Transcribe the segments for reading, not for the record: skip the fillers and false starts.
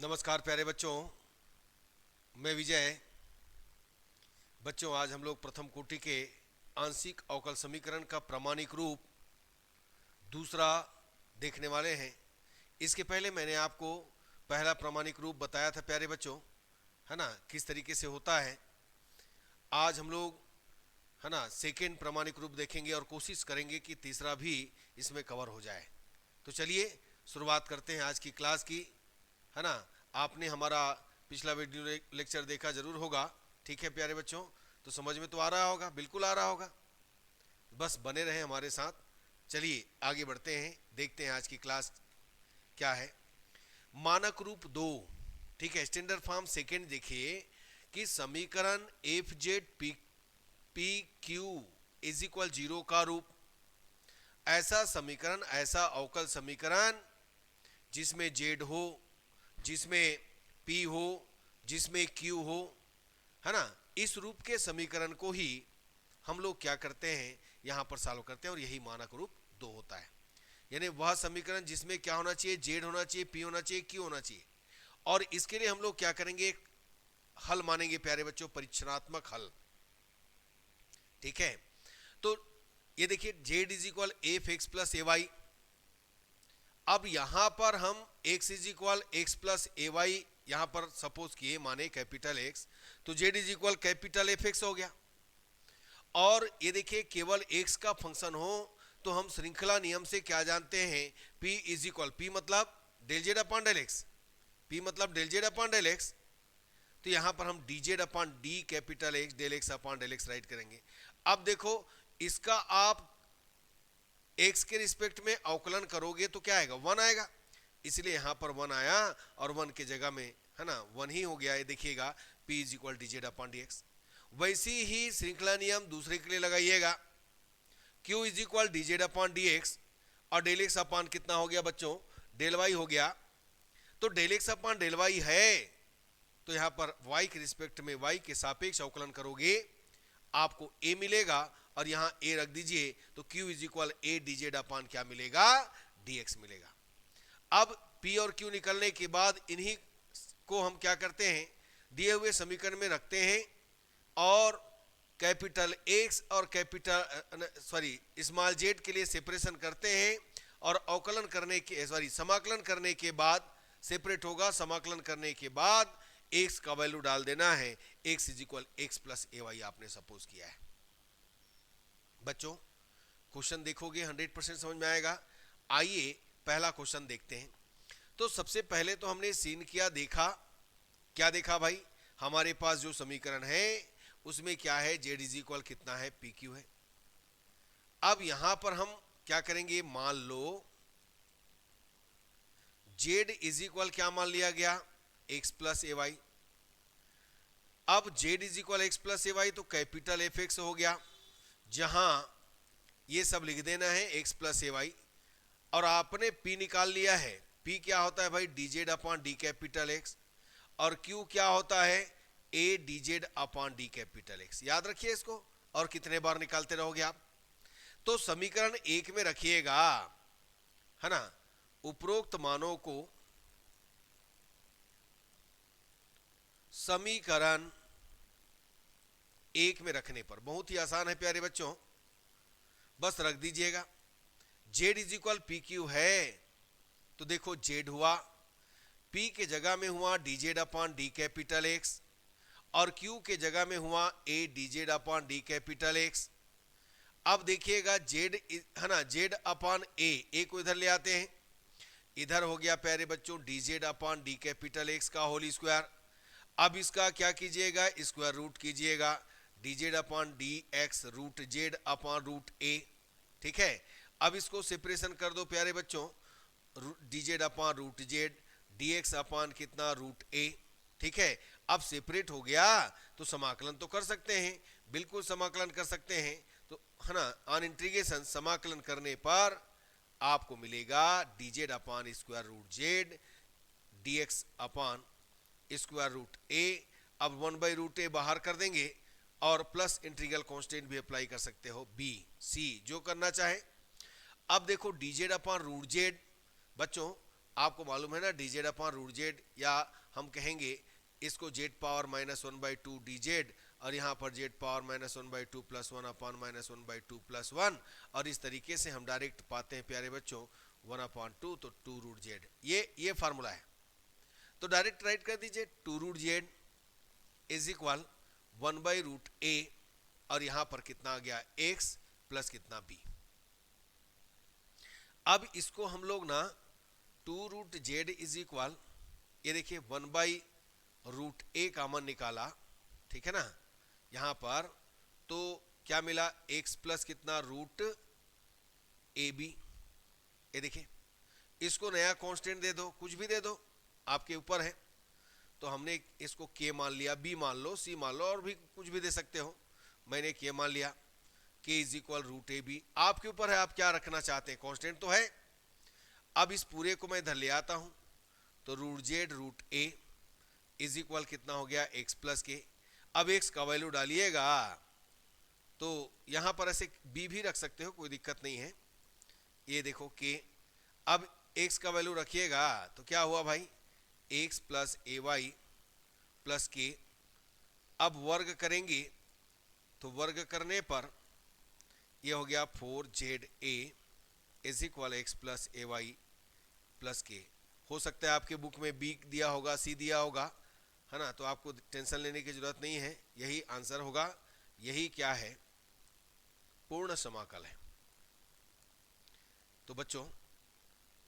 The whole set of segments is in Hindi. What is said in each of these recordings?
नमस्कार प्यारे बच्चों, मैं विजय। बच्चों, आज हम लोग प्रथम कोटि के आंशिक अवकल समीकरण का प्रामाणिक रूप दूसरा देखने वाले हैं। इसके पहले मैंने आपको पहला प्रामाणिक रूप बताया था प्यारे बच्चों, है ना, किस तरीके से होता है। आज हम लोग, है ना, सेकेंड प्रामाणिक रूप देखेंगे और कोशिश करेंगे कि तीसरा भी इसमें कवर हो जाए। तो चलिए शुरुआत करते हैं आज की क्लास की, है ना। आपने हमारा पिछला वीडियो लेक्चर देखा जरूर होगा, ठीक है प्यारे बच्चों। तो समझ में तो आ रहा होगा, बिल्कुल आ रहा होगा। बस बने रहें हमारे साथ। चलिए आगे बढ़ते हैं, देखते हैं आज की क्लास क्या है। मानक रूप दो, ठीक है, स्टैंडर्ड फॉर्म सेकेंड। देखिए कि समीकरण F Z P Q is equal zero का रूप। ऐसा समीकरण, ऐसा अवकल समीकरण जिसमें जेड हो, जिसमें P हो, जिसमें Q हो, है ना, इस रूप के समीकरण को ही हम लोग क्या करते हैं, यहां पर सॉल्व करते हैं, और यही मानक रूप दो होता है। यानी वह समीकरण जिसमें क्या होना चाहिए, जेड होना चाहिए, P होना चाहिए, Q होना चाहिए। और इसके लिए हम लोग क्या करेंगे, हल मानेंगे प्यारे बच्चों, परीक्षणात्मक हल। ठीक है, तो ये देखिए Z is equal F X plus A Y. अब यहां पर हम x is equal x plus A Y यहां पर सपोज किए, माने कैपिटल x, तो z is equal capital F X हो गया। और ये देखिए केवल x का फंक्शन हो तो हम श्रृंखला नियम से क्या जानते हैं, p इज इक्वल, p मतलब del Z upon del X, p मतलब del Z upon del X. तो यहां पर हम D Z upon D capital X del X upon del X right करेंगे। अब देखो इसका आप x के रिस्पेक्ट में अवकलन करोगे तो क्या आएगा, 1 आएगा। इसलिए यहां पर 1 आया और 1 के जगह में, है ना, 1 ही हो गया। ये देखिएगा p is equal D Z upon D X. वैसी ही श्रृंखला नियम दूसरे के लिए लगाइएगा, q is equal D Z upon D x, और डेल एक्स अपॉन कितना हो गया बच्चों, डेल वाई हो गया। तो del X upon del Y है, तो यहां पर y के रिस्पेक्ट में y के सापेक्ष अवकलन करोगे आपको a मिलेगा, और यहां a रख दीजिए, तो q is equal A D Z upon क्या मिलेगा, dx मिलेगा। अब p और q निकलने के बाद इन्हीं को हम क्या करते हैं, दिए हुए समीकरण में रखते हैं, और कैपिटल x और कैपिटल स्मॉल z के लिए सेपरेशन करते हैं, और अवकलन करने के समाकलन करने के बाद सेपरेट होगा। समाकलन करने के बाद x का वैल्यू डाल देना है, x is equal x plus A Y आपने सपोज किया है। बच्चों क्वेश्चन देखोगे 100% समझ में आएगा। आइए पहला क्वेश्चन देखते हैं। तो सबसे पहले तो हमने सीन किया, देखा, क्या देखा भाई, हमारे पास जो समीकरण है उसमें क्या है, जेड इज इक्वल कितना है, पी क्यू है। अब यहां पर हम क्या करेंगे, मान लो जेड इज इक्वल क्या मान लिया गया, एक्स प्लस ए वाई। अब Z is equal x plus A Y तो कैपिटल एफ एक्स हो गया, जहां ये सब लिख देना है एक्स प्लस ए वाई, और आपने p निकाल लिया है। p क्या होता है भाई, D Z upon D capital X, और q क्या होता है, a D Z upon D capital x. याद रखिए इसको, और कितने बार निकालते रहोगे आप। तो समीकरण एक में रखिएगा, है ना, उपरोक्त मानों को समीकरण एक में रखने पर बहुत ही आसान है प्यारे बच्चों, बस रख दीजिएगा Z is equal P Q है, तो देखो जेड हुआ, p के जगह में हुआ D Z upon D capital X, और q के जगह में हुआ a D Z upon D capital x. अब देखिएगा जेड, है ना, जेड अपॉन ए को इधर ले आते हैं, इधर हो गया प्यारे बच्चों D Z upon D capital X का होल स्क्वायर। अब इसका क्या कीजिएगा, स्क्वायर रूट कीजिएगा, D Z upon D X root Z upon root A. ठीक है, अब इसको सेपरेशन कर दो प्यारे बच्चों, D Z upon root Z, D X upon कितना, रूट ए। ठीक है, अब सेपरेट हो गया तो समाकलन तो कर सकते हैं, बिल्कुल समाकलन कर सकते हैं। तो है ना, ऑन इंटीग्रेशन समाकलन करने पर आपको मिलेगा D Z upon square root Z, D X upon square root A. अब 1/√a बाहर कर देंगे, और प्लस इंटीग्रल कांस्टेंट भी अप्लाई कर सकते हो, बी सी जो करना चाहे। अब देखो D Z upon root Z, बच्चों आपको मालूम है ना D Z upon root Z, या हम कहेंगे इसको जेड पावर -1/2 डी जेड, और यहाँ पर जेड पावर -1/2 + 1 अपॉन -1/2 + 1, और इस तरीके से हम डायरेक्ट पाते हैं प्यारे बच्चों 1/2, तो 2 रूट जेड, ये फार्मूला है। तो डायरेक्ट राइट कर दीजिए 2 root Z is equal 1/√a, और यहां पर कितना आ गया x प्लस कितना b। अब इसको हम लोग ना 2 रूट जेड इज इक्वल, ये देखिए 1/√a कॉमन निकाला, ठीक है ना यहां पर, तो क्या मिला x प्लस कितना रूट ए बी। ये देखिए इसको नया कांस्टेंट दे दो, कुछ भी दे दो, आपके ऊपर है। तो हमने इसको k मान लिया, b मान लो, c मान लो, और भी कुछ भी दे सकते हो। मैंने k मान लिया, k is equal root A B. आपके ऊपर है आप क्या रखना चाहते हैं, कांस्टेंट तो है। अब इस पूरे को मैं इधर ले आता हूं, तो root Z root A is equal कितना हो गया x प्लस के। अब x का वैल्यू डालिएगा, तो यहां पर ऐसे b भी रख सकते हो, कोई दिक्कत नहीं है। ये देखो k, अब x का वैल्यू रखिएगा तो क्या हुआ भाई x plus A Y plus के। अब वर्ग करेंगे तो वर्ग करने पर ये हो गया 4ZA is equal x plus A Y plus K. हो सकता है आपके बुक में बी दिया होगा, सी दिया होगा, है ना, तो आपको टेंशन लेने की जरूरत नहीं है, यही आंसर होगा। यही क्या है, पूर्ण समाकल है। तो बच्चों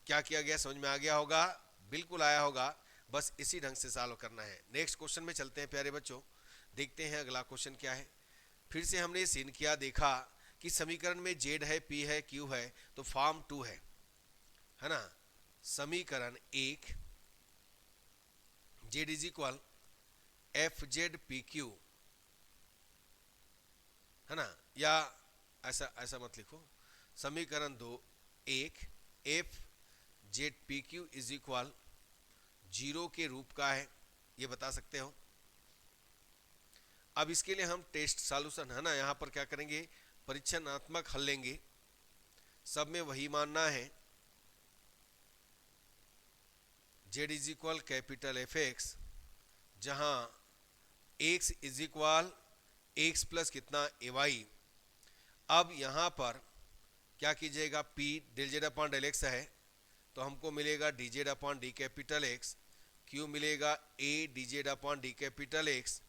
क्या किया गया, समझ में आ गया होगा, बिल्कुल आया होगा, बस इसी ढंग से सॉल्व करना है। नेक्स्ट क्वेश्चन में चलते हैं प्यारे बच्चों, देखते हैं अगला क्वेश्चन क्या है। फिर से हमने सीन किया, देखा कि समीकरण में जेड है, पी है, क्यू है, तो फॉर्म 2 है ना। समीकरण 1 Z is equal F Z P Q, है ना, या ऐसा मत लिखो। समीकरण 2 1 F Z P Q is equal 0 के रूप का है, ये बता सकते हो। अब इसके लिए हम टेस्ट सॉल्यूशन, है ना, यहां पर क्या करेंगे, परीक्षणात्मक हल लेंगे। सब में वही मानना है, Z is equal capital F X, जहां X is equal x plus कितना ए वाई। अब यहां पर क्या कीजिएगा, P del Z upon del X है, तो हमको मिलेगा D Z upon D capital X, Q मिलेगा A D Z upon D capital X.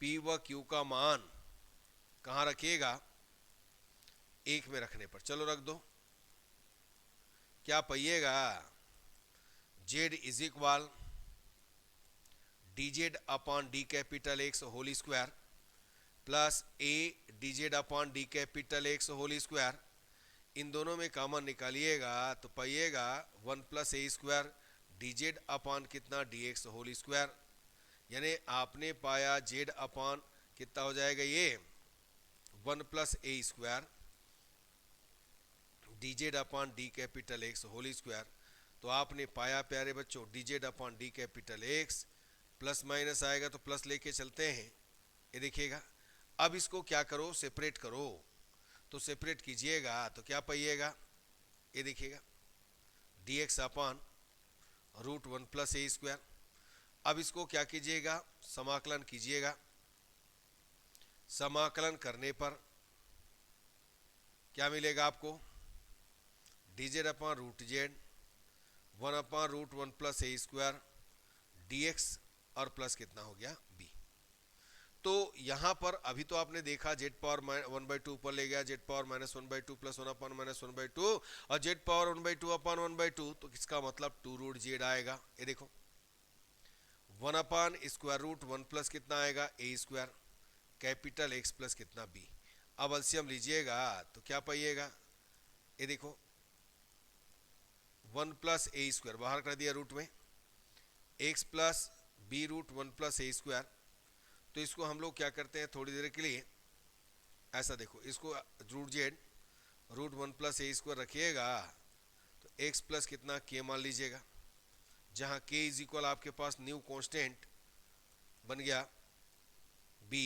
P व क्यू का मान कहाँ रखिएगा, 1 में रखने पर, चलो रख दो। क्या पाइएगा, Z is equal D Z upon D capital X whole square plus A D Z upon D capital X whole square. इन दोनों में कॉमन निकालिएगा तो पाइएगा 1 plus A square D Z upon कितना डी एक्स होल स्क्वायर। यानी आपने पाया जेड अपॉन कितना हो जाएगा, ये 1 plus A square D Z upon D capital X whole square. तो आपने पाया प्यारे बच्चों D Z upon D capital X, plus minus आएगा तो प्लस लेके चलते हैं, ये देखिएगा। अब इसको क्या करो, सेपरेट करो, तो सेपरेट कीजिएगा तो क्या पाइएगा, ये देखिएगा D X upon root 1 plus A square. अब इसको क्या कीजिएगा, समाकलन कीजिएगा। समाकलन करने पर क्या मिलेगा आपको, D Z upon root Z 1 upon root 1 plus A square D x, और प्लस कितना हो गया बी। तो यहां पर अभी तो आपने देखा जेड पावर 1/2 ऊपर ले गया, जेड पावर -1/2 प्लस 1 अपॉन -1/2, और जेड पावर 1/2 अपॉन 1/2, तो इसका मतलब 2 रूट जेड आएगा। ये देखो 1 अपॉन स्क्वायर रूट 1 प्लस कितना आएगा ए स्क्वायर कैपिटल एक्स प्लस कितना बी। अब एलसीएम लीजिएगा तो क्या पाइएगा, ये देखो 1 प्लस ए स्क्वायर बाहर कर दिया रूट में, X plus B root 1 plus A square. तो इसको हम लोग क्या करते हैं, थोड़ी देर के लिए ऐसा देखो, इसको root Z root 1 plus A square रखिएगा, तो एक्स प्लस कितना के मान लीजिएगा, जहां के इज इक्वल आपके पास न्यू कांस्टेंट बन गया बी,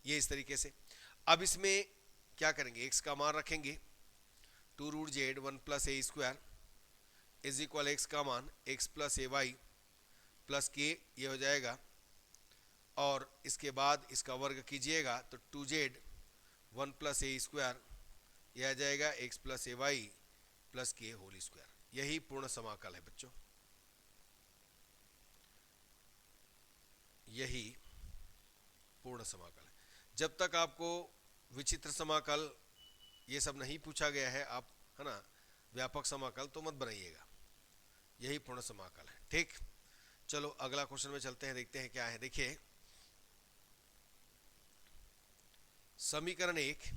ये इस तरीके से। अब इसमें क्या करेंगे, एक्स का मान रखेंगे 2 root Z 1 plus A square is equal X का मान X plus A Y plus K ये हो जाएगा, और इसके बाद इसका वर्ग कीजिएगा तो 2z 1 प्लस ए स्क्वायर यह आ जाएगा x plus A Y plus के होल स्क्वायर। यही पूर्ण समाकल है बच्चों, यही पूर्ण समाकल है। जब तक आपको विचित्र समाकल ये सब नहीं पूछा गया है, आप है ना व्यापक समाकल तो मत बनाइएगा, यही पूर्ण समाकल है। ठीक, चलो अगला क्वेश्चन में चलते हैं, देखते हैं क्या है। देखिए समीकरण 1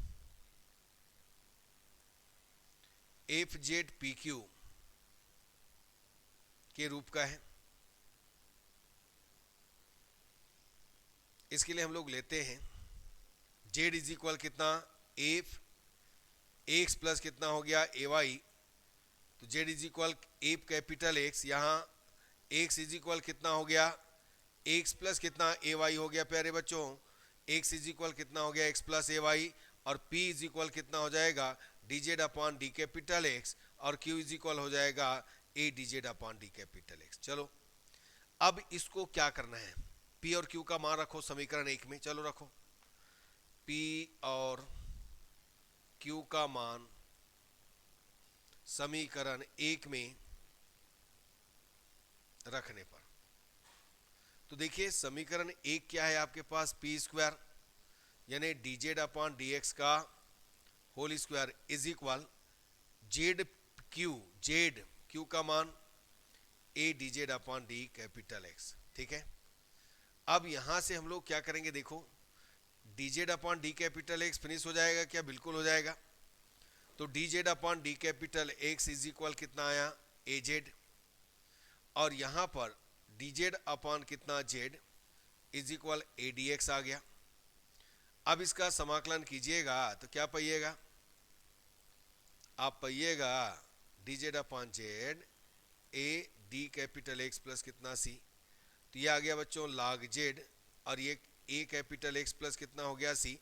एफ जेड पी क्यू के रूप का है। इसके लिए हम लोग लेते हैं जेड इज इक्वल कितना एफ एक्स प्लस कितना हो गया ए वाई, तो Z is equal F capital x, यहाँ एक्स इज इक्वल कितना हो गया एक्स प्लस कितना ए वाई हो गया प्यारे बच्चों, एक्स इज इक्वल कितना हो गया एक्स प्लस ए वाई, और पी इज इक्वल कितना हो जाएगा D Z upon D capital X, और क्यू इज इक्वल हो जाएगा ए D Z upon D capital x. चलो अब इसको क्या करना है, पी और क्यू का मान रखो समीकरण 1 में, चलो रखो पी और क्यू का मान समीकरण 1 में रखने पर, तो देखिए समीकरण 1 क्या है आपके पास, पी स्क्वायर यानी D Z upon D X का whole square is equal Z Q का मान A D Z upon D capital X. ठीक है, अब यहां से हम लोग क्या करेंगे, देखो D Z upon D capital X finish हो जाएगा क्या, बिल्कुल हो जाएगा। तो D Z upon D capital X is equal कितना आया ए जेड, और यहां पर डी जेड अपॉन कितना Z is equal A D X आ गया। अब इसका समाकलन कीजिएगा तो क्या पाइएगा, आप पाइएगा D Z upon Z A D capital X plus कितना सी, तो ये आ गया बच्चों log जेड, और ये ए कैपिटल एक्स प्लस कितना हो गया सी।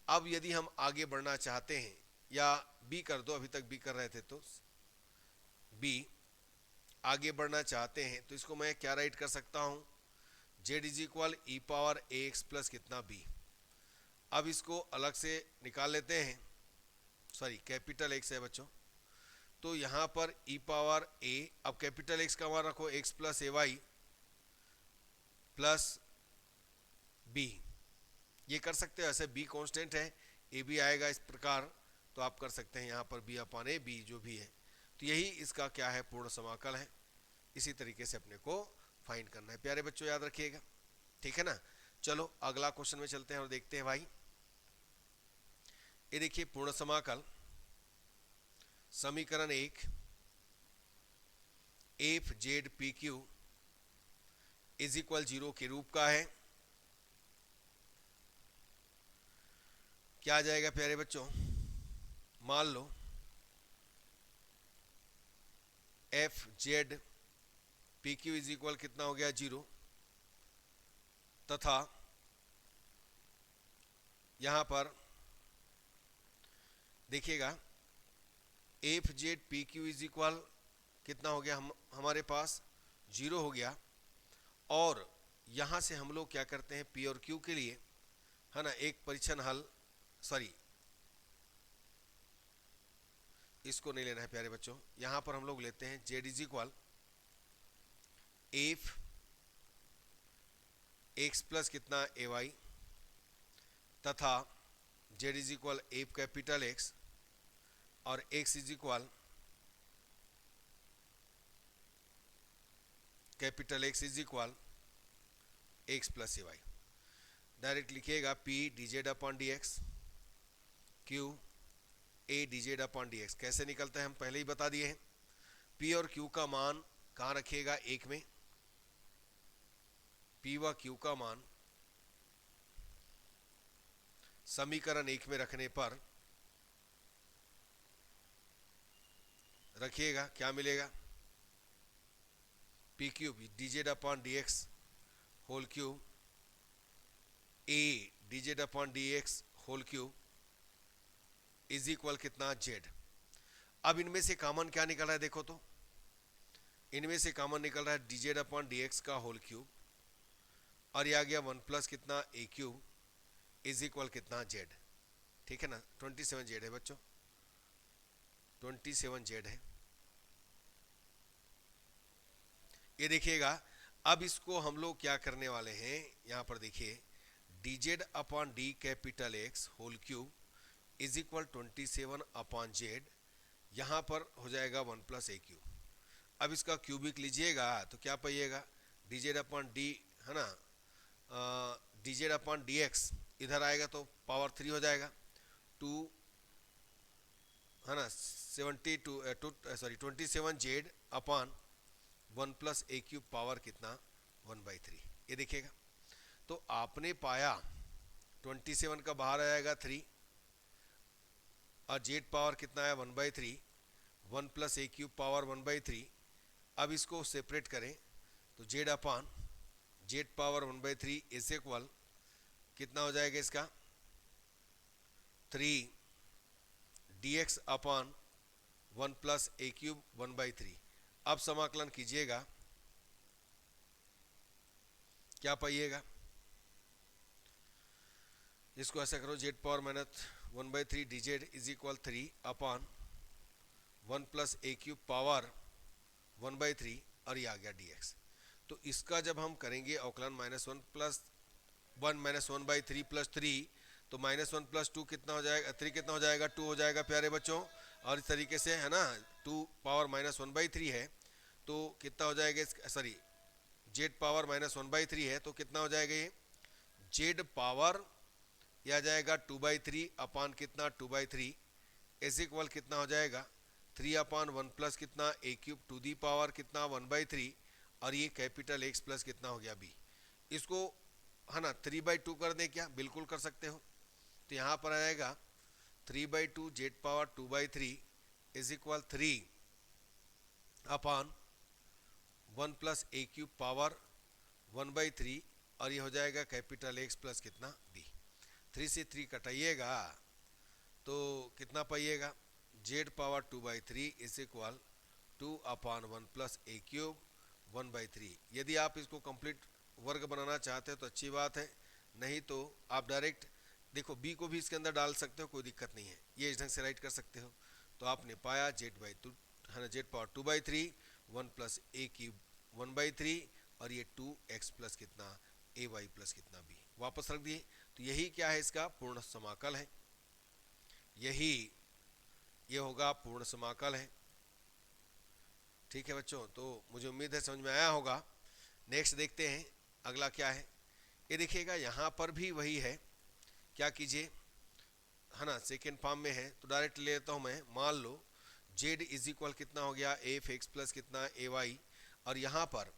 अब यदि हम आगे बढ़ना चाहते हैं, या बी कर दो, अभी तक बी कर रहे थे तो बी आगे बढ़ना चाहते हैं, तो इसको मैं क्या राइट कर सकता हूं, Z is equal E power A x plus कितना बी। अब इसको अलग से निकाल लेते हैं, सॉरी कैपिटल एक्स है बच्चों, तो यहां पर ई पावर ए, अब कैपिटल एक्स का मान रखो x plus A Y plus B, ये कर सकते हो, ऐसे बी कांस्टेंट है, ए भी आएगा इस प्रकार, तो आप कर सकते हैं यहाँ पर बी अपॉन ए बी जो भी है, तो यही इसका क्या है पूर्ण समाकल है। इसी तरीके से अपने को फाइंड करना है प्यारे बच्चों, याद रखिएगा, ठीक है ना। चलो अगला क्वेश्चन में चलते हैं और देखते हैं भाई। ये देखिए पूर्ण समाकल समीकरण 1 F Z P Q is equal 0 के रूप का है। क्या आ जाएगा प्यारे बच्चों, मान लो F Z P Q is equal कितना हो गया 0, तथा यहां पर देखिएगा F Z P Q is equal कितना हो गया, हमारे पास 0 हो गया, और यहां से हम लोग क्या करते हैं पी और क्यू के लिए, है ना, एक परीक्षण हल, सॉरी इसको नहीं लेना है प्यारे बच्चों, यहां पर हम लोग लेते हैं Z is equal F X plus कितना ए वाई, तथा Z is equal F capital X, और X is equal capital X is equal x plus A Y. Direct लिखिएगा P D Z upon D x, Q A D Z upon D X. कैसे निकलता है हम पहले ही बता दिए हैं, पी और क्यू का मान कहाँ रखिएगा 1 में, पी व क्यू का मान समीकरण 1 में रखने पर रखिएगा क्या मिलेगा, P cube D Z upon D X whole cube A D Z upon D X whole cube is equal कितना जेड। अब इनमें से कॉमन क्या निकल रहा है देखो तो, इनमें से कॉमन निकल रहा है D Z upon D X का होल क्यूब, और ये आ गया 1 प्लस कितना ए क्यूब इज इक्वल कितना जेड। ठीक है ना, 27 जेड है बच्चों, 27 जेड है। ये देखिएगा, अब इसको हम लोग क्या करने वाले हैं, यहां पर देखिए D Z upon D capital X whole cube is equal 27 upon Z, यहां पर हो जाएगा 1 प्लस ए क्यूब। अब इसका क्यूबिक लीजिएगा तो क्या पाइएगा, डी जेड अपॉन डी, है ना, D Z upon D x इधर आएगा तो पावर 3 हो जाएगा, 2, है ना, 27 Z upon 1 plus A cube power कितना 1/3। ये देखिएगा, तो आपने पाया 27 का बाहर आएगा 3 और जेड पावर कितना है 1/3, 1 प्लस ए क्यूब पावर 1/3। अब इसको सेपरेट करें तो Z upon Z power 1/3 is equal कितना हो जाएगा इसका 3 D X upon 1 plus A cube 1/3। अब समाकलन कीजिएगा, क्या पाइएगा, इसको ऐसा करो, Z power minus 1/3 D Z is equal 3 upon 1 plus A cube power 1/3 और ये आ गया डी एक्स। तो इसका जब हम करेंगे अवकलन -1 प्लस 1 माइनस 1/3 प्लस 3, तो -1 प्लस 2 कितना हो जाएगा, 3 कितना हो जाएगा, 2 हो जाएगा प्यारे बच्चों। और इस तरीके से, है ना, 2 पावर -1/3 है तो कितना हो जाएगा, सॉरी जेड पावर -1/3 है तो कितना हो जाएगा, ये जेड पावर यह आ जाएगा 2/3 अपान कितना 2/3 इज इक्वल कितना हो जाएगा 3 अपान 1 प्लस कितना ए क्यूब टू दी पावर कितना 1/3, और ये कैपिटल एक्स प्लस कितना हो गया बी। इसको, है ना, 3/2 कर दें क्या, बिल्कुल कर सकते हो। तो यहाँ पर आएगा 3/2 Z power 2/3 is equal 3 upon 1 plus A cube power 1/3, और ये हो जाएगा कैपिटल एक्स प्लस कितना बी। 3 से 3 कटाइएगा तो कितना पाइएगा, Z power 2/3 is equal 2 upon 1 plus A cube 1/3। यदि आप इसको कंप्लीट वर्ग बनाना चाहते हो तो अच्छी बात है, नहीं तो आप डायरेक्ट देखो बी को भी इसके अंदर डाल सकते हो, कोई दिक्कत नहीं है, ये इस ढंग से राइट कर सकते हो। तो आपने पाया जेड/2, है ना, Z power 2/3 1 plus A cube 1/3 और ये 2x प्लस कितना ए वाई प्लस कितना बी वापस रख दिए। तो यही क्या है, इसका पूर्ण समाकल है, यही ये होगा पूर्ण समाकल है। ठीक है बच्चों, तो मुझे उम्मीद है समझ में आया होगा। नेक्स्ट देखते हैं अगला क्या है। ये देखिएगा यहाँ पर भी वही है, क्या कीजिए, है ना, सेकेंड फॉर्म में है तो डायरेक्ट ले लेता हूँ मैं। मान लो जेड इज इक्वल कितना हो गया एफ एक्स प्लस कितना ए वाई, और यहाँ पर,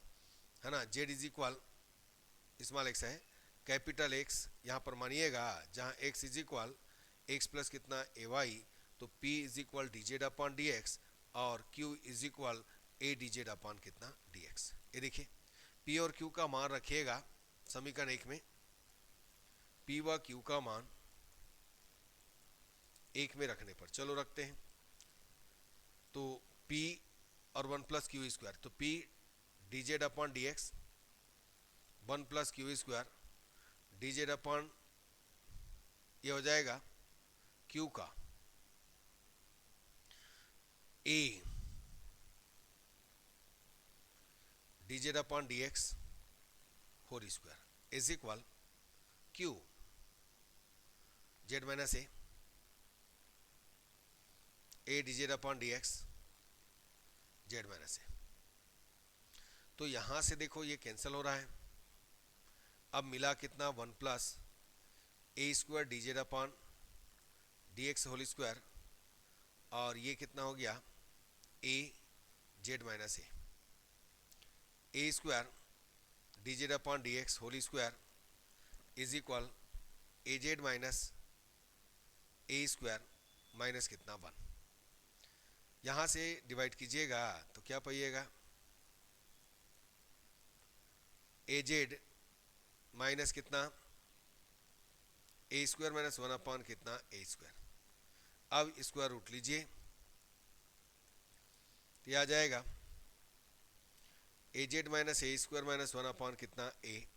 है ना, Z is equal small x है, कैपिटल एक्स यहाँ पर मानिएगा, जहाँ x is equal x plus कितना ए वाई, तो p is equal D Z upon D x और q is equal A D Z upon कितना डी एक्स। ये देखिए p और q का मान रखिएगा समीकरण 1 में, p व q का मान 1 में रखने पर, चलो रखते हैं, तो p और 1 प्लस क्यू स्क्वायर, तो p D Z upon D X 1 plus Q square D Z upon, ये हो जाएगा q का a D Z upon D X whole square is equal q Z minus A D Z upon D X Z minus A. तो यहां से देखो ये कैंसिल हो रहा है, अब मिला कितना 1 plus A square D Z upon D X whole square, और ये कितना हो गया A Z minus A square D Z upon D X whole square is equal A Z minus A square minus कितना 1। यहाँ से डिवाइड कीजिएगा तो क्या पाइएगा, ए जेड माइनस कितना ए स्क्वायर माइनस 1 अपॉन कितना ए स्क्वायर। अब स्क्वायर रूट लीजिए तो आ जाएगा ए Z minus A square minus 1 upon कितना ए।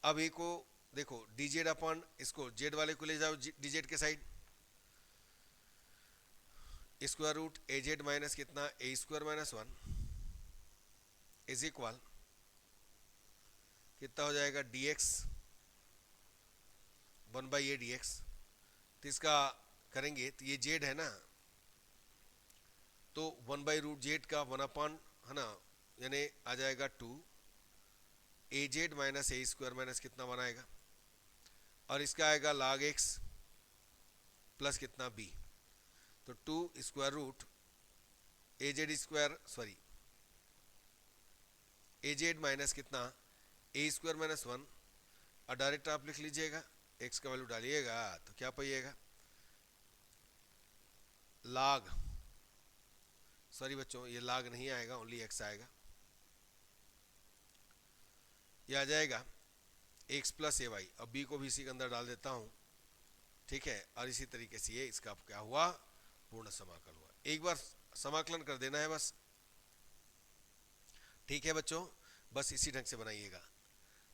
अब ए को देखो डी जेड अपॉन, इसको जेड वाले को ले जाओ डी जेड के साइड, स्क्वायर रूट ए जेड माइनस कितना ए स्क्वायर माइनस 1 इज इक्वल कितना हो जाएगा डी एक्स 1/a dx। तो इसका करेंगे तो ये जेड है ना, तो 1/√z का 1 अपॉन है ना, यानी आ जाएगा 2 ए Z minus A square minus कितना बनाएगा, और इसका आएगा log x प्लस कितना b। तो 2 स्क्वायर रूट ए जेड स्क्वायर सॉरी ए जेड माइनस कितना ए स्क्वायर माइनस 1, और डायरेक्ट आप लिख लीजिएगा x का वैल्यू डालिएगा तो क्या पाइएगा log, सॉरी बच्चों ये log नहीं आएगा, ओनली x आएगा। ये आ जाएगा x प्लस ए वाई, अब b को भी इसी के अंदर डाल देता हूँ, ठीक है। और इसी तरीके से ये इसका क्या हुआ, पूर्ण समाकल हुआ। एक बार समाकलन कर देना है बस, ठीक है बच्चों, बस इसी ढंग से बनाइएगा।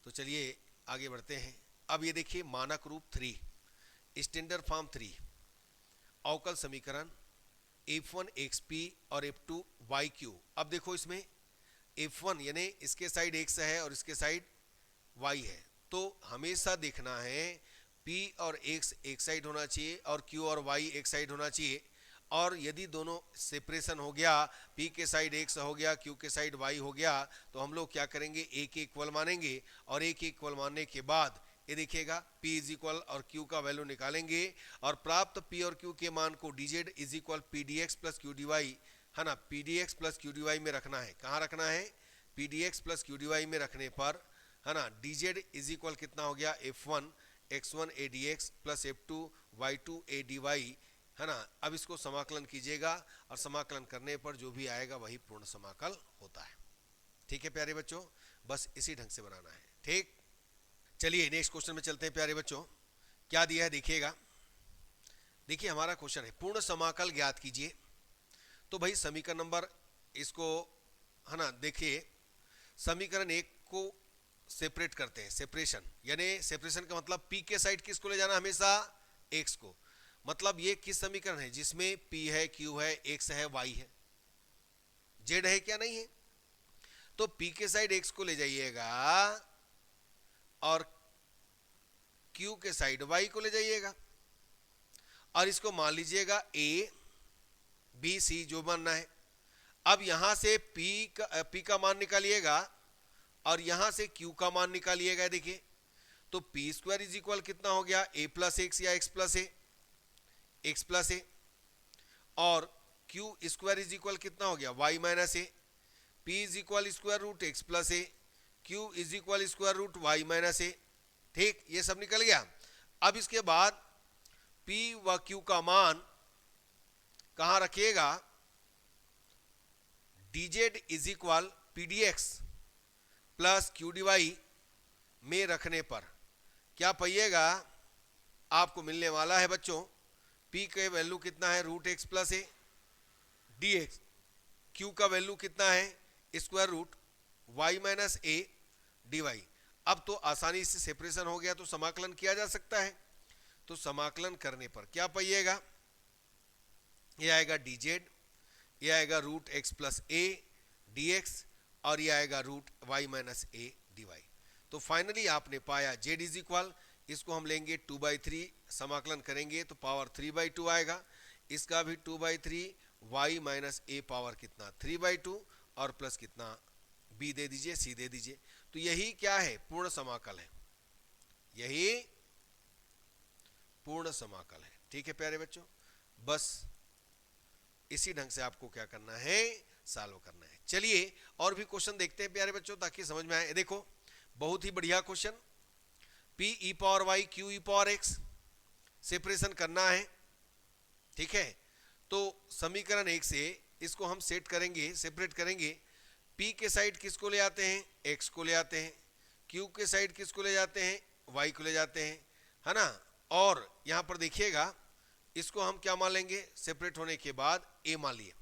तो चलिए आगे बढ़ते हैं। अब ये देखिए मानक रूप 3, स्टैंडर्ड फॉर्म 3 अवकल समीकरण f1 xp और f2 yq। अब देखो इसमें f1 यानी इसके साइड x है और इसके साइड y है, तो हमेशा देखना है p और x एक साइड होना चाहिए और q और y एक साइड होना चाहिए। और यदि दोनों सेपरेशन हो गया, p के साइड x हो गया, q के साइड y हो गया, तो हम लोग क्या करेंगे, a के इक्वल मानेंगे, और a के इक्वल मानने के बाद ये देखिएगा p इज इक्वल और q का वैल्यू निकालेंगे, और प्राप्त p और q के मान को dz is equal p d x plus q d y, है ना, p d x plus q d y में रखना है। कहाँ रखना है, p d x plus q d y में रखने पर, है ना, dz इज इक्वल कितना हो गया f1 x1 a dx plus f2 y2 a dy, है ना। अब इसको समाकलन कीजिएगा और समाकलन करने पर जो भी आएगा वही पूर्ण समाकल होता है। ठीक है प्यारे बच्चों, बस इसी ढंग से बनाना है। ठीक, चलिए नेक्स्ट क्वेश्चन में चलते हैं प्यारे बच्चों। क्या दिया है देखिएगा, देखिए हमारा क्वेश्चन है पूर्ण समाकल ज्ञात कीजिए। तो भाई समीकरण नंबर इसको, है ना, देखिए समीकरण 1 को सेपरेट करते हैं, सेपरेशन यानी सेपरेशन का मतलब p के साइड किसको ले जाना, हमेशा x को। मतलब ये किस समीकरण है जिसमें p है, q है, x है, y है, z है क्या, नहीं है। तो p के साइड x को ले जाइएगा और q के साइड y को ले जाइएगा, और इसको मान लीजिएगा a b c जो मानना है। अब यहां से p का मान निकालिएगा और यहां से q का मान निकालिएगा। देखिए तो पी स्क्वायर इज इक्वल कितना हो गया, a प्लस एक्स या x प्लस ए, और q स्क्वायर इज इक्वल कितना हो गया, y minus A. p is equal square root x plus A, q is equal square root y minus A. ठीक, ये सब निकल गया। अब इसके बाद p व q का मान कहां रखिएगा, dz is equal p d x plus q d y में रखने पर क्या पाइएगा, आपको मिलने वाला है बच्चों p का वैल्यू कितना है, root x plus A D x, q का वैल्यू कितना है, स्क्वायर रूट y माइनस ए डी वाई। अब तो आसानी से सेपरेशन हो गया तो समाकलन किया जा सकता है। तो समाकलन करने पर क्या पाइएगा, ये आएगा dz, ये आएगा root x plus A D x, और ये आएगा रूट y माइनस ए डी वाई। तो फाइनली आपने पाया z इज इक्वल, इसको हम लेंगे 2/3, समाकलन करेंगे तो पावर 3/2 आएगा, इसका भी 2/3, y माइनस ए पावर कितना 3/2, और प्लस कितना b दे दीजिए, c दे दीजिए। तो यही क्या है, पूर्ण समाकल है, यही पूर्ण समाकल है। ठीक है प्यारे बच्चों, बस इसी ढंग से आपको क्या करना है, सॉल्व करना है। चलिए और भी क्वेश्चन देखते हैं प्यारे बच्चों ताकि समझ में आए। देखो बहुत ही बढ़िया question, p e power y q e power x separation करना है। ठीक है, तो समीकरण 1 से इसको हम सेट करेंगे, सेपरेट करेंगे। p के साइड किसको ले आते हैं, x को ले आते हैं, q के साइड किसको ले जाते हैं, y को ले जाते हैं, है ना। और यहां पर देखिएगा इसको हम क्या मान लेंगे, सेपरेट होने के बाद a मान लिए।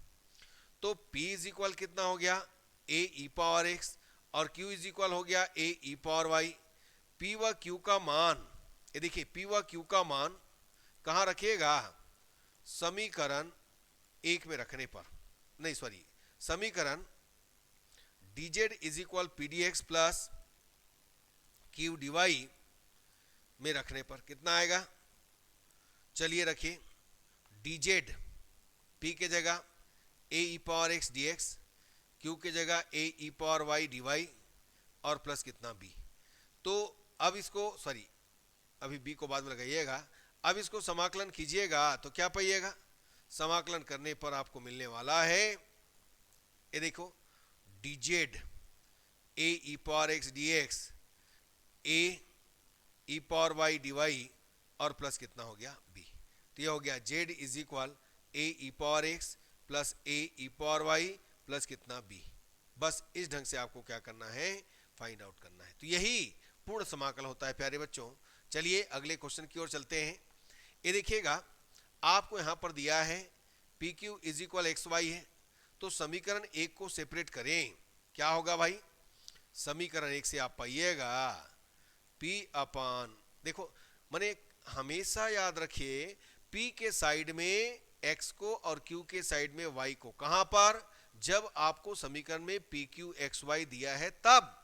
तो p इज इक्वल कितना हो गया, ए ई पावर एक्स और q इज इक्वल हो गया ए ई पावर वाई। पी व क्यू का मान, ये देखिए पी व क्यू का मान कहाँ रखिएगा, समीकरण एक में रखने पर, नहीं सॉरी, समीकरण dz is equal p d x plus q d y में रखने पर कितना आएगा, चलिए रखिए dz p के जगह A E power x D x, Q के जगह A E power Y D Y और प्लस कितना b। तो अब इसको सॉरी अभी b को बाद में लगाइएगा, अब इसको समाकलन कीजिएगा तो क्या पाइएगा, समाकलन करने पर आपको मिलने वाला है, ये देखो dz a E power x D x a E power Y D Y और प्लस कितना हो गया b। तो ये हो गया z is equal a E power x plus a E power y plus कितना b। बस इस ढंग से आपको क्या करना है, फाइंड आउट करना है। तो यही पूर्ण समाकल होता है प्यारे बच्चों। चलिए अगले क्वेश्चन की ओर चलते हैं। ये देखिएगा आपको यहां पर दिया है p Q is equal x y है, तो समीकरण एक को सेपरेट करें, क्या होगा भाई, समीकरण एक से आप पाइएगा P अपान, देखो मैंने हमेशा याद रखिए P के साइड में x को और Q के साइड में y को, कहां पर, जब आपको समीकरण में पी क्यू एक्स वाई दिया है तब।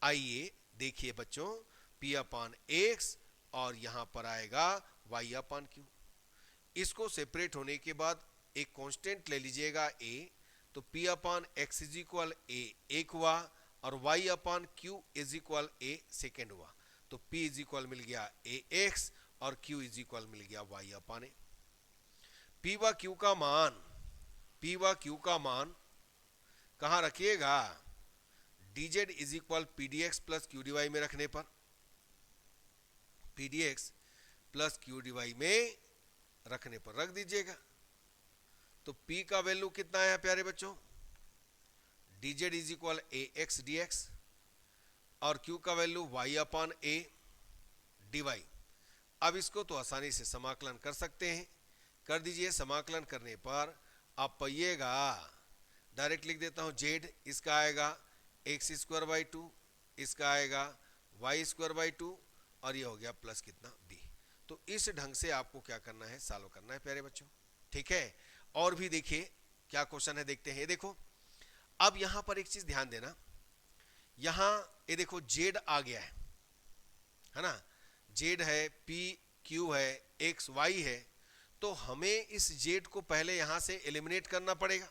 आइए देखिए बच्चों, P अपान एक्स और यहां पर आएगा y अपान क्यू। इसको सेपरेट होने के बाद एक कांस्टेंट ले लीजिएगा a, तो P upon X is equal A एक हुआ और y upon Q is equal A second हुआ। तो P इज इक्वल मिल गया ए एक्स और Q इज इक्वल मिल गया y अपान ए। P व Q का मान, P व Q का मान कहां रखिएगा, dz is equal p d x plus q d y में रखने पर, p d x plus q d y में रखने पर रख दीजिएगा। तो P का वैल्यू कितना है प्यारे बच्चों, dz is equal a x D x और Q का value y upon a d y. अब इसको तो आसानी से समाकलन कर सकते हैं, कर दीजिए। समाकलन करने पर आप पाइएगा, डायरेक्ट लिख देता हूं, z इसका आएगा एक्स स्क्वायर बाई टू, इसका आएगा वाई स्क्वायर बाई टू और ये हो गया प्लस कितना b। तो इस ढंग से आपको क्या करना है, सॉल्व करना है प्यारे बच्चों, ठीक है। और भी देखिए क्या क्वेश्चन है, देखते हैं। देखो अब यहां पर एक चीज ध्यान देना, यहां ये देखो z आ गया है ना, z है, p q है, x y है, तो हमें इस z को पहले यहां से एलिमिनेट करना पड़ेगा।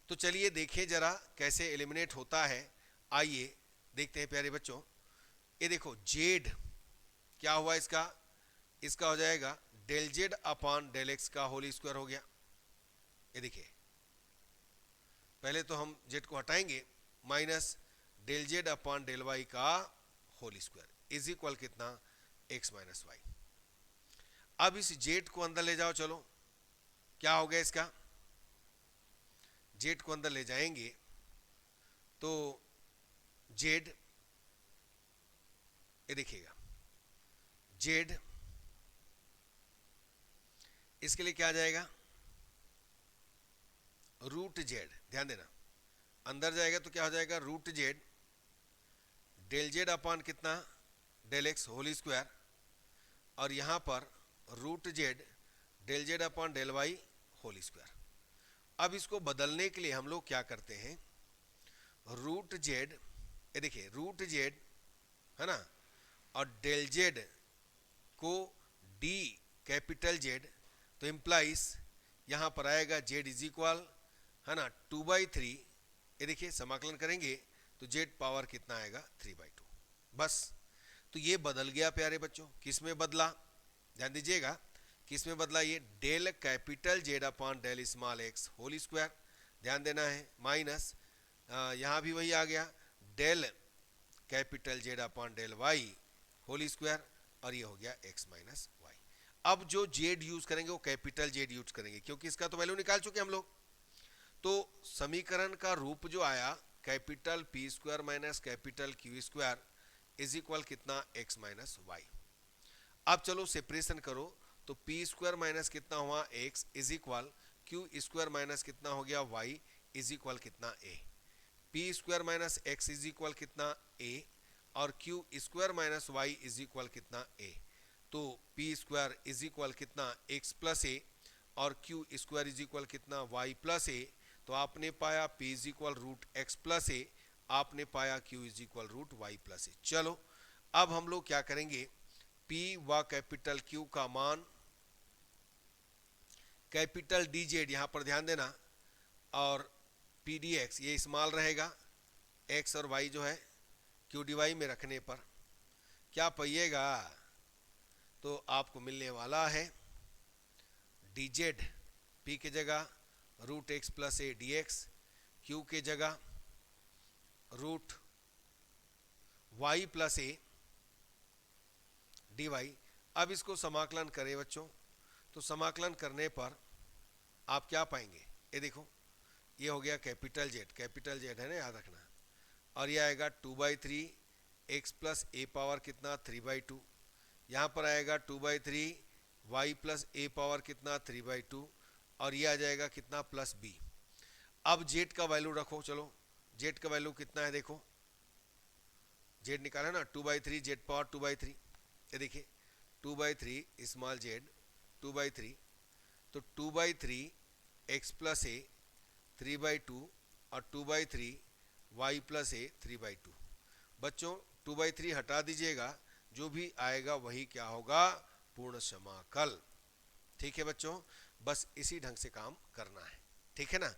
तो चलिए देखें जरा कैसे एलिमिनेट होता है, आइए देखते हैं प्यारे बच्चों। ये देखो z क्या हुआ इसका, इसका हो जाएगा del z upon del x का होल स्क्वायर हो गया। ये देखिए पहले तो हम z को हटाएंगे, minus del z upon del y का होल स्क्वायर इज इक्वल कितना, x माइनस वाई। अब इस z को अंदर ले जाओ, चलो क्या हो गया इसका, z को अंदर ले जाएंगे तो z, ये देखिएगा z इसके लिए क्या आ जाएगा, रूट z, ध्यान देना अंदर जाएगा तो क्या हो जाएगा, root z del z upon कितना, डेल x होल स्क्वायर और यहां पर root z del z upon del y whole square. अब इसको बदलने के लिए हम लोग क्या करते हैं, रूट z, ये देखिए रूट z है ना, और डेल z को d कैपिटल Z, तो इम्प्लाइज यहां पर आएगा z इज इक्वल है ना 2/3। ये देखिए समाकलन करेंगे तो z पावर कितना आएगा 3/2। बस तो ये बदल गया प्यारे बच्चों, किस में बदला, ध्यान दीजिएगा किस में बदला, ये del capital Z upon del small x whole square, ध्यान देना है, माइनस यहाँ भी वही आ गया del capital Z upon del y whole square और ये हो गया x माइनस वाई। अब जो z यूज करेंगे वो कैपिटल Z यूज करेंगे क्योंकि इसका तो वैल्यू निकाल चुके हम लोग। तो समीकरण का रूप जो आया capital P square minus capital Q square is equal कितना, x माइनस वाई। अब चलो सेपरेशन करो तो P स्क्वायर माइनस कितना हुआ x is equal Q square minus कितना हो गया y इज इक्वल कितना A, P square minus X is equal कितना ए, और Q square minus Y is equal कितना ए। तो पी स्क्वायर इज इक्वल कितना एक्स प्लस ए, और क्यू स्क्वायर इज इक्वल कितना वाई प्लस ए। तो आपने पाया P is equal root x plus A, आपने पाया Q is equal root Y plus ए। चलो अब हम लोग क्या करेंगे, पी व कैपिटल क्यू का मान कैपिटल डी जेड, यहां पर ध्यान देना, और पी डी एक्स ये स्मॉल रहेगा, एक्स और वाई जो है क्यू डी वाई में रखने पर क्या पाइएगा, तो आपको मिलने वाला है डी जेड पी के जगह root x plus A D x, Q के जगह रूट वाई प्लस ए डी वाई। अब इसको समाकलन करें बच्चों, तो समाकलन करने पर आप क्या पाएंगे, ये देखो ये हो गया कैपिटल जेड है ना, याद रखना, और ये आएगा 2/3 एक्स प्लस ए पावर कितना 3/2, यहाँ पर आएगा 2/3 वाई प्लस ए पावर कितना 3/2, और ये आ जाएगा कितना प्लस बी। अब जेड का वैल्यू रखो, चलो जेड का वैल्यू कितना है, देखो जेड निकाला ना, 2/3 जेड पावर 2/3, ये देखिए 2/3 स्मॉल जेड 2/3, तो 2/3 एक्स प्लस ए 3/2 और 2/3 वाई प्लस ए 3/2। बच्चों 2/3 हटा दीजिएगा, जो भी आएगा वही क्या होगा, पूर्ण समाकल। ठीक है बच्चों, बस इसी ढंग से काम करना है, ठीक है ना।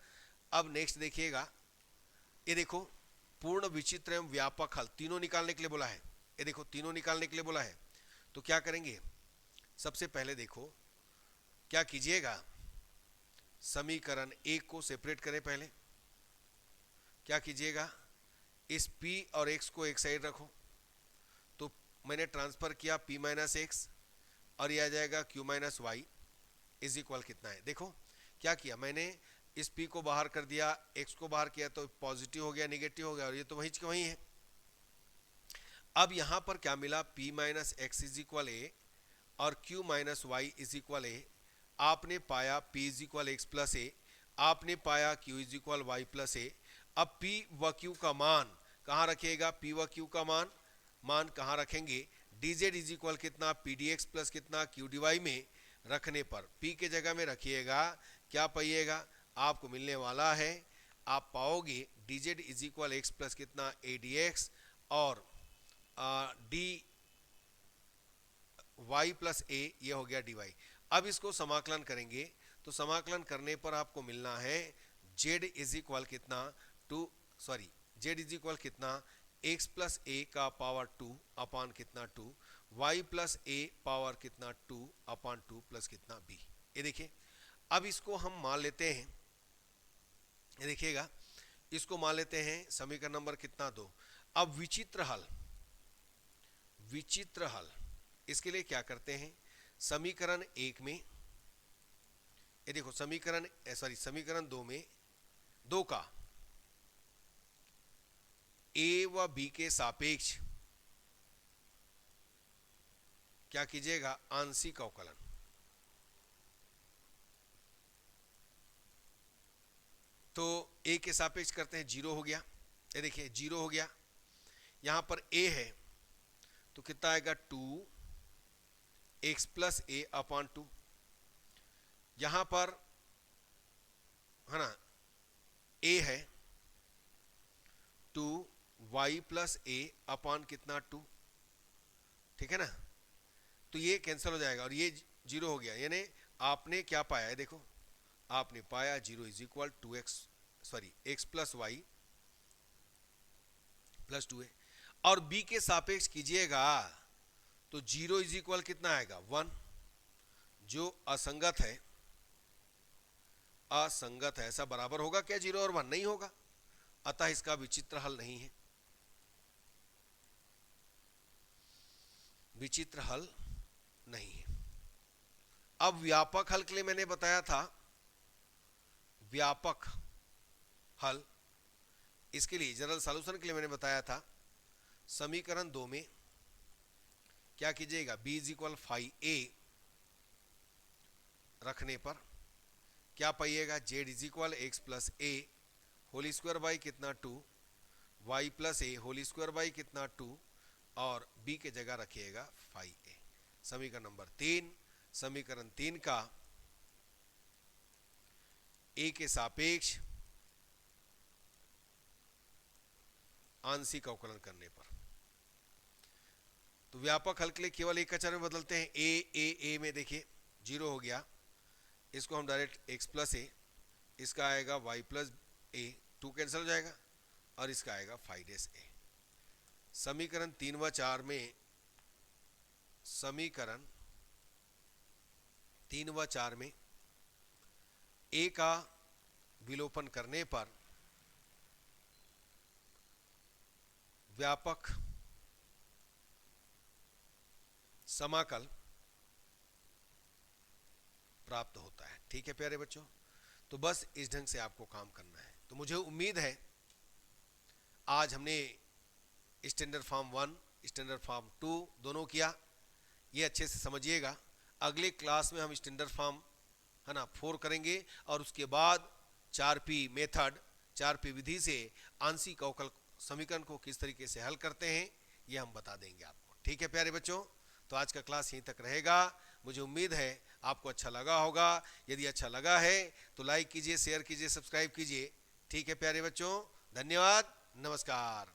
अब नेक्स्ट देखिएगा, ये देखो पूर्ण विचित्र एवं व्यापक हल तीनों निकालने के लिए बोला है, ये देखो तीनों निकालने के लिए बोला है। तो क्या करेंगे, सबसे पहले देखो क्या कीजिएगा, समीकरण एक को सेपरेट करें, पहले क्या कीजिएगा, इस p और x को एक साइड रखो, तो मैंने ट्रांसफर किया p माइनस एक्स, और यह आ जाएगा q minus Y is equal कितना है। देखो क्या किया मैंने, इस p को बाहर कर दिया, x को बाहर किया, तो पॉजिटिव हो गया निगेटिव हो गया, और ये तो वही वही है। अब यहां पर क्या मिला, p minus X is equal A और q minus Y is equal A. आपने पाया p is equal x plus A, आपने पाया q is equal Y plus A. अब p व q का मान कहाँ रखिएगा, p व q का मान कहाँ रखेंगे, dz इज इक्वल कितना पी डी एक्स प्लस कितना क्यू डी वाई में रखने पर p के जगह में रखिएगा, क्या पाइएगा, आपको मिलने वाला है, आप पाओगे dz is equal x plus कितना ए डी एक्स, और डी वाई प्लस ए ये हो गया डी वाई। अब इसको समाकलन करेंगे, तो समाकलन करने पर आपको मिलना है z इज इक्वल कितना z इज इक्वल कितना x प्लस ए का पावर 2 अपान कितना 2, y प्लस ए पावर कितना 2 अपान 2 प्लस कितना b। ये देखिए अब इसको हम मान लेते हैं, ये देखिएगा इसको मान लेते हैं समीकरण नंबर कितना 2। अब विचित्र हल इसके लिए क्या करते हैं, समीकरण एक में, ये देखो समीकरण 2 में 2 का a व b के सापेक्ष क्या कीजिएगा, आंशिक अवकलन। तो a के सापेक्ष करते हैं, 0 हो गया, ये देखिए 0 हो गया, यहां पर a है तो कितना आएगा 2 एक्स प्लस ए अपान 2, यहां पर है ना a है 2 वाई प्लस ए अपान कितना 2, ठीक है ना, तो ये कैंसिल हो जाएगा और ये 0 हो गया, यानी आपने क्या पाया है, देखो आपने पाया 0 is equal 2x x plus y plus 2a। और b के सापेक्ष कीजिएगा तो 0 इज इक्वल कितना आएगा 1, जो असंगत है ऐसा बराबर होगा क्या 0 और 1, नहीं होगा, अतः इसका विचित्र हल नहीं है, विचित्र हल नहीं है। अब व्यापक हल के लिए मैंने बताया था, व्यापक हल इसके लिए जनरल सॉल्यूशन के लिए मैंने बताया था, समीकरण 2 में क्या कीजिएगा, b इज इक्वल 5a रखने पर क्या पाइएगा, z is equal x plus a whole square by कितना 2, y plus a whole square by कितना 2, और बी के जगह रखिएगा 5a। समीकरण नंबर 3, समीकरण 3 का ए के सापेक्ष आंशिक अवकलन करने पर, तो व्यापक हल के लिए केवल एक अचर में बदलते हैं। ए में देखिए 0 हो गया, इसको हम डायरेक्ट x प्लस ए, इसका आएगा y प्लस ए, 2 कैंसिल हो जाएगा, और इसका आएगा 5a। समीकरण 3 व 4 में, समीकरण 3 व 4 में a का विलोपन करने पर व्यापक समाकल प्राप्त होता है। ठीक है प्यारे बच्चों, तो बस इस ढंग से आपको काम करना है। तो मुझे उम्मीद है आज हमने स्टैंडर्ड फॉर्म 1, स्टैंडर्ड फॉर्म 2 दोनों किया, ये अच्छे से समझिएगा। अगले क्लास में हम स्टैंडर्ड फॉर्म है ना 4 करेंगे, और उसके बाद 4P मेथड, 4P विधि से आंशिक अवकल समीकरण को किस तरीके से हल करते हैं ये हम बता देंगे आपको। ठीक है प्यारे बच्चों, तो आज का क्लास यहीं तक रहेगा। मुझे उम्मीद है आपको अच्छा लगा होगा। यदि अच्छा लगा है तो लाइक कीजिए, शेयर कीजिए, सब्सक्राइब कीजिए। ठीक है प्यारे बच्चों, धन्यवाद, नमस्कार।